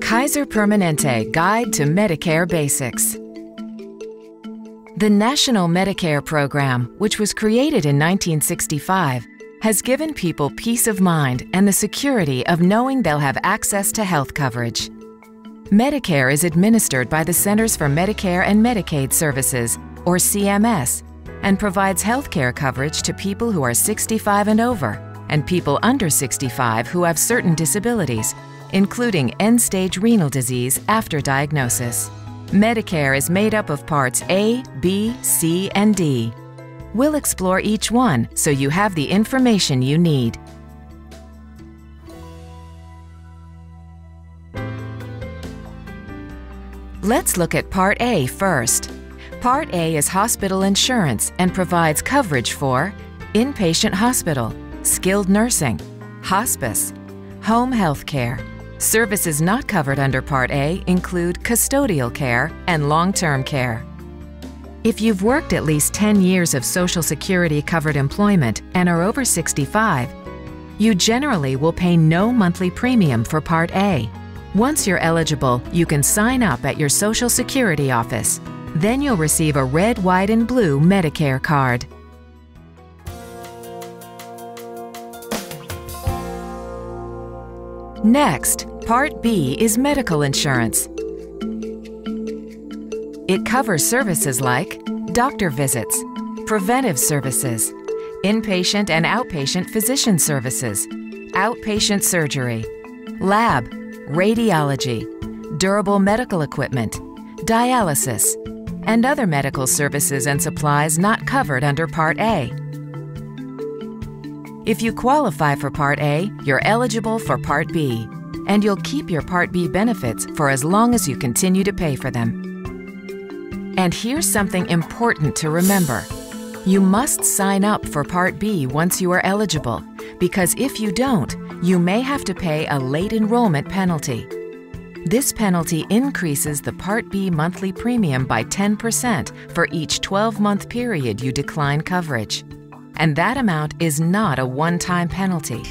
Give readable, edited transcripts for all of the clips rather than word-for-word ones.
Kaiser Permanente Guide to Medicare Basics. The National Medicare Program, which was created in 1965, has given people peace of mind and the security of knowing they'll have access to health coverage. Medicare is administered by the Centers for Medicare and Medicaid Services, or CMS, and provides health care coverage to people who are 65 and over and people under 65 who have certain disabilities, including end-stage renal disease after diagnosis. Medicare is made up of Parts A, B, C, and D. We'll explore each one so you have the information you need. Let's look at Part A first. Part A is hospital insurance and provides coverage for inpatient hospital, skilled nursing, hospice, home health care. Services not covered under Part A include custodial care and long-term care. If you've worked at least 10 years of Social Security covered employment and are over 65, you generally will pay no monthly premium for Part A. Once you're eligible, you can sign up at your Social Security office. Then you'll receive a red, white, and blue Medicare card. Next, Part B is medical insurance. It covers services like doctor visits, preventive services, inpatient and outpatient physician services, outpatient surgery, lab, radiology, durable medical equipment, dialysis, and other medical services and supplies not covered under Part A. If you qualify for Part A, you're eligible for Part B, and you'll keep your Part B benefits for as long as you continue to pay for them. And here's something important to remember. You must sign up for Part B once you are eligible, because if you don't, you may have to pay a late enrollment penalty. This penalty increases the Part B monthly premium by 10% for each 12-month period you decline coverage. And that amount is not a one-time penalty.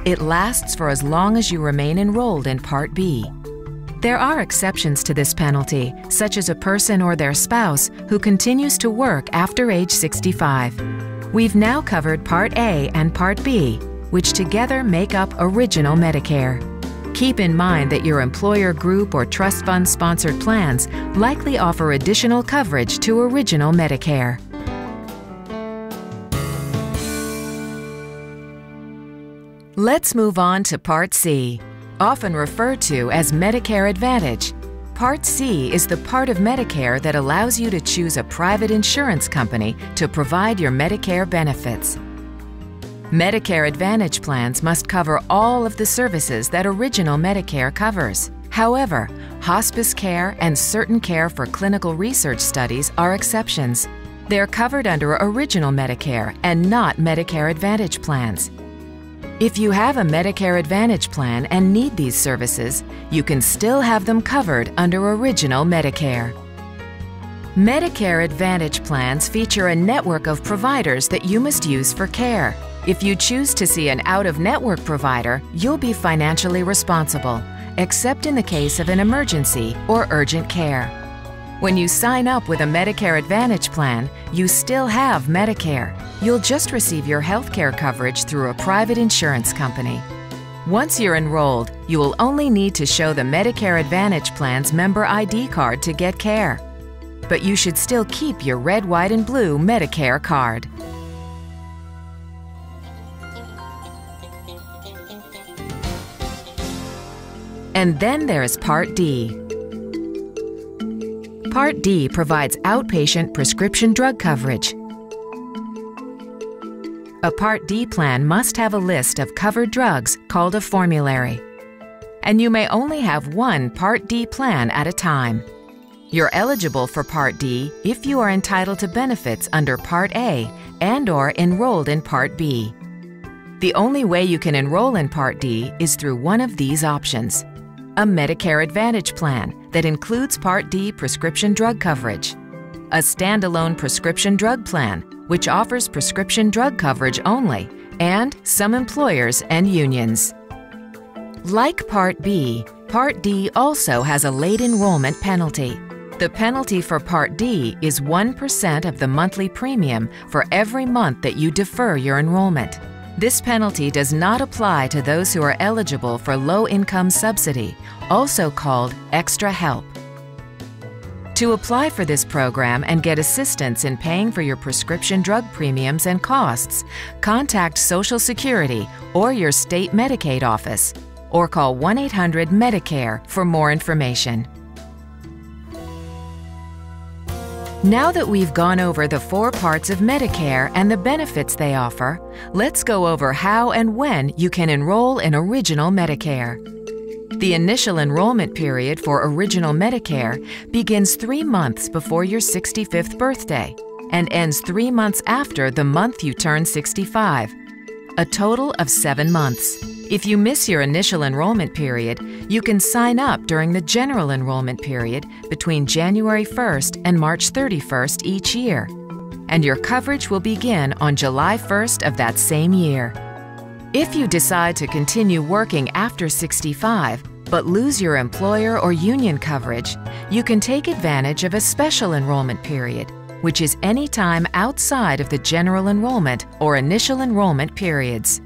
It lasts for as long as you remain enrolled in Part B. There are exceptions to this penalty, such as a person or their spouse who continues to work after age 65. We've now covered Part A and Part B, which together make up Original Medicare. Keep in mind that your employer group or trust fund sponsored plans likely offer additional coverage to Original Medicare. Let's move on to Part C, often referred to as Medicare Advantage. Part C is the part of Medicare that allows you to choose a private insurance company to provide your Medicare benefits. Medicare Advantage plans must cover all of the services that Original Medicare covers. However, hospice care and certain care for clinical research studies are exceptions. They're covered under Original Medicare and not Medicare Advantage plans. If you have a Medicare Advantage plan and need these services, you can still have them covered under Original Medicare. Medicare Advantage plans feature a network of providers that you must use for care. If you choose to see an out-of-network provider, you'll be financially responsible, except in the case of an emergency or urgent care. When you sign up with a Medicare Advantage plan, you still have Medicare. You'll just receive your health care coverage through a private insurance company. Once you're enrolled, you will only need to show the Medicare Advantage plan's member ID card to get care. But you should still keep your red, white, and blue Medicare card. And then there's Part D. Part D provides outpatient prescription drug coverage. A Part D plan must have a list of covered drugs called a formulary. And you may only have one Part D plan at a time. You're eligible for Part D if you are entitled to benefits under Part A and/or enrolled in Part B. The only way you can enroll in Part D is through one of these options: a Medicare Advantage plan that includes Part D prescription drug coverage, a standalone prescription drug plan, which offers prescription drug coverage only, and some employers and unions. Like Part B, Part D also has a late enrollment penalty. The penalty for Part D is 1% of the monthly premium for every month that you defer your enrollment. This penalty does not apply to those who are eligible for low-income subsidy, also called Extra Help. To apply for this program and get assistance in paying for your prescription drug premiums and costs, contact Social Security or your state Medicaid office, or call 1-800-MEDICARE for more information. Now that we've gone over the 4 parts of Medicare and the benefits they offer, let's go over how and when you can enroll in Original Medicare. The initial enrollment period for Original Medicare begins 3 months before your 65th birthday and ends 3 months after the month you turn 65, a total of 7 months. If you miss your initial enrollment period, you can sign up during the general enrollment period between January 1st and March 31st each year, and your coverage will begin on July 1st of that same year. If you decide to continue working after 65 but lose your employer or union coverage, you can take advantage of a special enrollment period, which is any time outside of the general enrollment or initial enrollment periods.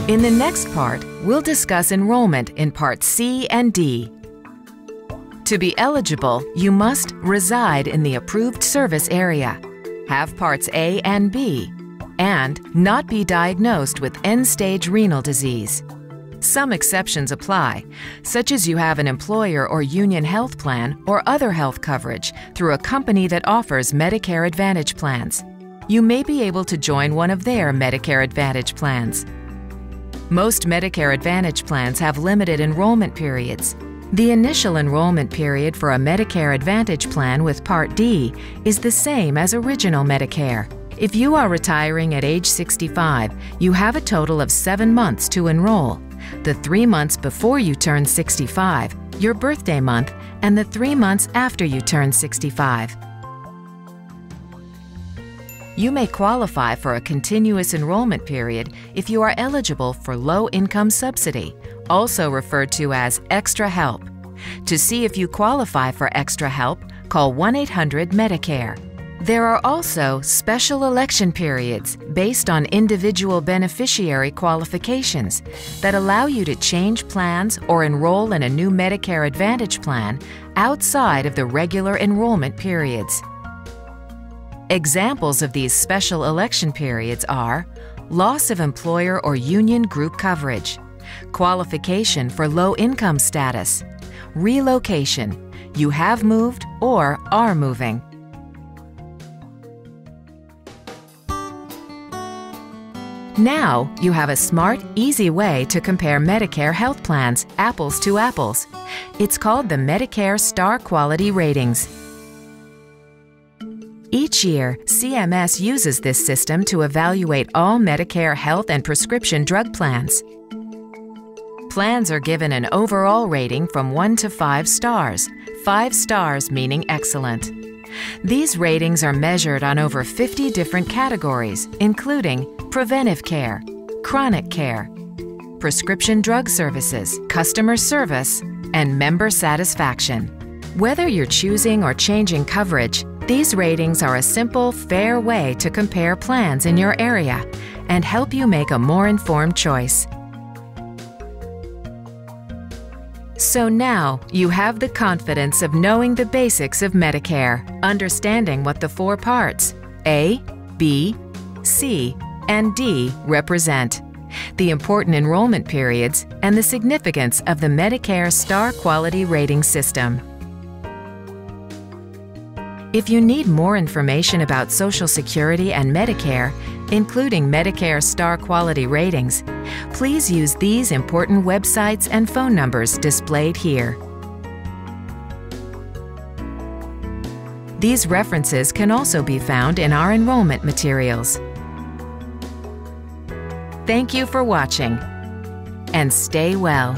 In the next part, we'll discuss enrollment in Parts C and D. To be eligible, you must reside in the approved service area, have Parts A and B, and not be diagnosed with end-stage renal disease. Some exceptions apply, such as you have an employer or union health plan or other health coverage through a company that offers Medicare Advantage plans. You may be able to join one of their Medicare Advantage plans. Most Medicare Advantage plans have limited enrollment periods. The initial enrollment period for a Medicare Advantage plan with Part D is the same as Original Medicare. If you are retiring at age 65, you have a total of 7 months to enroll. The 3 months before you turn 65, your birthday month, and the 3 months after you turn 65. You may qualify for a continuous enrollment period if you are eligible for low-income subsidy, also referred to as Extra Help. To see if you qualify for Extra Help, call 1-800-MEDICARE. There are also special election periods based on individual beneficiary qualifications that allow you to change plans or enroll in a new Medicare Advantage plan outside of the regular enrollment periods. Examples of these special election periods are loss of employer or union group coverage, qualification for low-income status, relocation, you have moved or are moving. Now you have a smart, easy way to compare Medicare health plans apples to apples. It's called the Medicare Star Quality Ratings. Each year, CMS uses this system to evaluate all Medicare health and prescription drug plans. Plans are given an overall rating from 1 to 5 stars, 5 stars meaning excellent. These ratings are measured on over 50 different categories, including preventive care, chronic care, prescription drug services, customer service, and member satisfaction. Whether you're choosing or changing coverage, these ratings are a simple, fair way to compare plans in your area and help you make a more informed choice. So now you have the confidence of knowing the basics of Medicare, understanding what the 4 parts A, B, C, and D represent, the important enrollment periods, and the significance of the Medicare Star Quality Rating System. If you need more information about Social Security and Medicare, including Medicare Star Quality Ratings, please use these important websites and phone numbers displayed here. These references can also be found in our enrollment materials. Thank you for watching, and stay well.